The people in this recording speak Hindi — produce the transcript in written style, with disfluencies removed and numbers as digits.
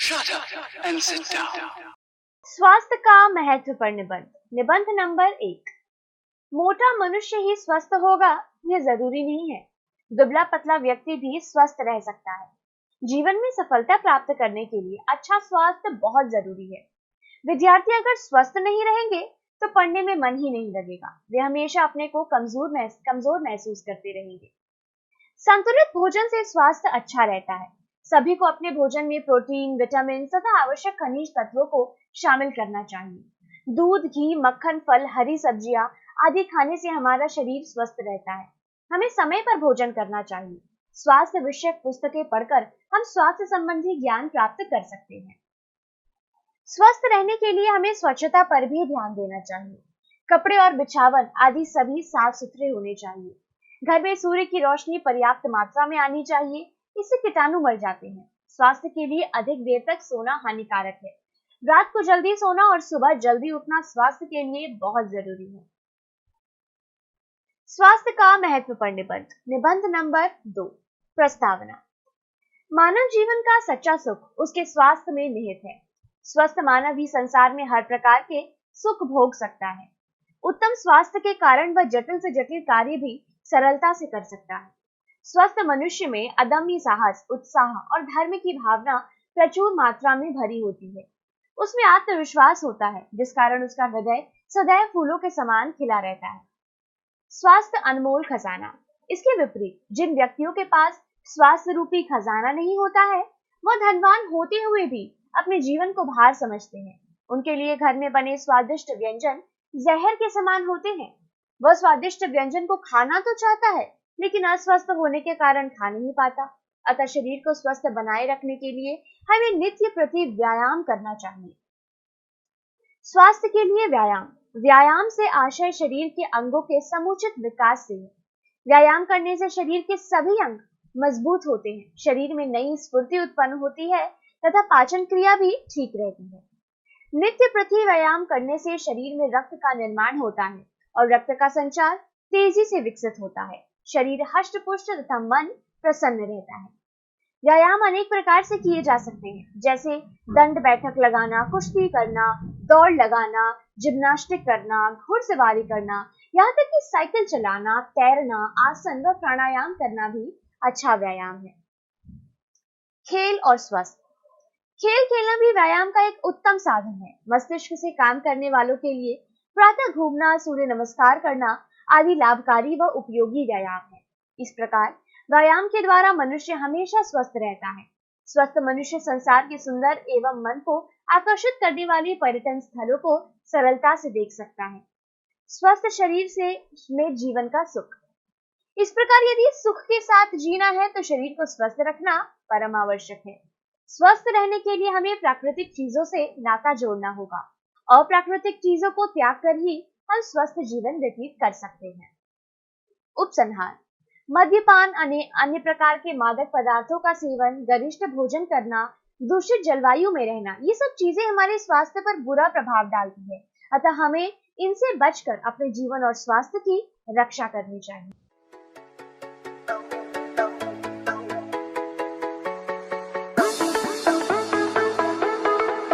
Shut up and sit down. स्वास्थ्य का महत्व पर निबंध नंबर 1। मोटा मनुष्य ही स्वस्थ होगा यह जरूरी नहीं है। दुबला पतला व्यक्ति भी स्वस्थ रह सकता है। जीवन में सफलता प्राप्त करने के लिए अच्छा स्वास्थ्य बहुत जरूरी है। विद्यार्थी अगर स्वस्थ नहीं रहेंगे तो पढ़ने में मन ही नहीं लगेगा। वे हमेशा अपने को कमजोर महसूस करते रहेंगे। संतुलित भोजन से स्वास्थ्य अच्छा रहता है। सभी को अपने भोजन में प्रोटीन, विटामिन तथा आवश्यक खनिज तत्वों को शामिल करना चाहिए। दूध, घी, मक्खन, फल, हरी सब्जियां आदि खाने से हमारा शरीर स्वस्थ रहता है। हमें समय पर भोजन करना चाहिए। स्वास्थ्य विषयक पुस्तकें पढ़कर हम स्वास्थ्य संबंधी ज्ञान प्राप्त कर सकते हैं। स्वस्थ रहने के लिए हमें स्वच्छता पर भी ध्यान देना चाहिए। कपड़े और बिछावन आदि सभी साफ सुथरे होने चाहिए। घर में सूर्य की रोशनी पर्याप्त मात्रा में आनी चाहिए, इससे कीटाणु मर जाते हैं। स्वास्थ्य के लिए अधिक देर तक सोना हानिकारक है। रात को जल्दी सोना और सुबह जल्दी उठना स्वास्थ्य के लिए बहुत जरूरी है। स्वास्थ्य का महत्व पर निबंध नंबर 2। प्रस्तावना। मानव जीवन का सच्चा सुख उसके स्वास्थ्य में निहित है। स्वस्थ मानव ही संसार में हर प्रकार के सुख भोग सकता है। उत्तम स्वास्थ्य के कारण वह जटिल से जटिल कार्य भी सरलता से कर सकता है। स्वस्थ मनुष्य में अदम्य साहस, उत्साह और धर्म की भावना प्रचुर मात्रा में भरी होती है। उसमें आत्मविश्वास होता है, जिस कारण उसका हृदय सदैव फूलों के समान खिला रहता है। स्वास्थ्य अनमोल खजाना। इसके विपरीत जिन व्यक्तियों के पास स्वास्थ्य रूपी खजाना नहीं होता है, वह धनवान होते हुए भी अपने जीवन को भार समझते हैं। उनके लिए घर में बने स्वादिष्ट व्यंजन जहर के समान होते हैं। वह स्वादिष्ट व्यंजन को खाना तो चाहता है, लेकिन अस्वस्थ होने के कारण खा नहीं पाता। अतः शरीर को स्वस्थ बनाए रखने के लिए हमें नित्य प्रति व्यायाम करना चाहिए। स्वास्थ्य के लिए व्यायाम से आशय शरीर के अंगों के समुचित विकास से है। व्यायाम करने से शरीर के सभी अंग मजबूत होते हैं। शरीर में नई स्फूर्ति उत्पन्न होती है तथा पाचन क्रिया भी ठीक रहती है। नित्य प्रति व्यायाम करने से शरीर में रक्त का निर्माण होता है और रक्त का संचार तेजी से विकसित होता है। शरीर हष्ट-पुष्ट तथा मन प्रसन्न रहता है। व्यायाम अनेक प्रकार से किए जा सकते हैं, जैसे दंड बैठक लगाना, कुश्ती करना, दौड़ लगाना, जिम्नास्टिक करना, घुड़सवारी करना, यहाँ तक कि साइकिल चलाना, तैरना, आसन व प्राणायाम करना भी अच्छा व्यायाम है। खेल और स्वास्थ्य। खेल खेलना भी व्यायाम का एक उत्तम साधन है। मस्तिष्क से काम करने वालों के लिए प्रातः घूमना, सूर्य नमस्कार करना आदि लाभकारी व उपयोगी व्यायाम है। इस प्रकार व्यायाम के द्वारा मनुष्य हमेशा स्वस्थ रहता है। स्वस्थ मनुष्य संसार के सुंदर एवं मन को आकर्षित करने वाले पर्यटन स्थलों को सरलता से देख सकता है। स्वस्थ शरीर से में जीवन का सुख। इस प्रकार यदि सुख के साथ जीना है तो शरीर को स्वस्थ रखना परम आवश्यक है। स्वस्थ रहने के लिए हमें प्राकृतिक चीजों से नाता जोड़ना होगा। अप्राकृतिक चीजों को त्याग कर ही हम स्वस्थ जीवन व्यतीत कर सकते हैं। उपसंहार। मद्यपान, अन्य प्रकार के मादक पदार्थों का सेवन, गरिष्ठ भोजन करना, दूषित जलवायु में रहना, ये सब चीजें हमारे स्वास्थ्य पर बुरा प्रभाव डालती है। अतः हमें इनसे बचकर अपने जीवन और स्वास्थ्य की रक्षा करनी चाहिए।